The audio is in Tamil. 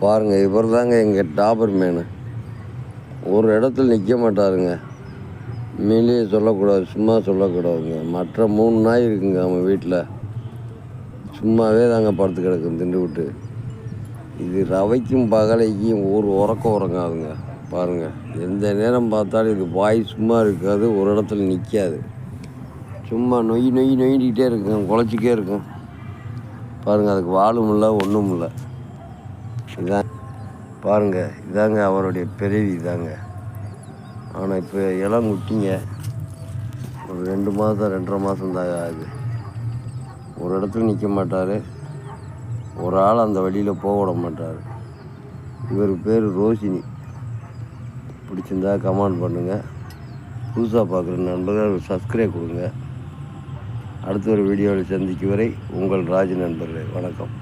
பாருங்கள், இவர் தாங்க எங்கள் டாபர் மேனு. ஒரு இடத்துல நிற்க மாட்டாருங்க. உண்மையிலேயே சொல்லக்கூடாது, சும்மா சொல்லக்கூடாதுங்க. மற்ற 3 நாய் இருக்குங்க அவன் வீட்டில், சும்மாவே தாங்க படுத்து கிடக்கும் திண்டு விட்டு. இது ரவைக்கும் பகலைக்கும் ஒரு உறங்காதுங்க. பாருங்கள், எந்த நேரம் பார்த்தாலும் இது வாய் சும்மா இருக்காது, ஒரு இடத்துல நிற்காது. சும்மா நொய்ண்டிகிட்டே இருக்கும், குலைச்சிக்கே இருக்கும். பாருங்கள், அதுக்கு வாலும் இல்லை, ஒன்றும் இல்லை. இதான் பாருங்கள், இதாங்க அவருடைய பிறவி இதாங்க. ஆனால் இப்போ இளம் குட்டிங்க, ஒரு 2 மாதம் 2.5 மாதம் தான் ஆகுது. ஒரு இடத்துல நிற்க மாட்டார், ஒரு ஆள் அந்த வழியில் போக விட மாட்டார். இவர் பேர் ரோஷினி. பிடிச்சிருந்தா கமெண்ட் பண்ணுங்கள். புதுசாக பார்க்குற நண்பர்கள் சப்ஸ்கிரைப் கொடுங்க. அடுத்த ஒரு வீடியோவில் சந்திக்கும் வரை உங்கள் ராஜ் நண்பர்களே, வணக்கம்.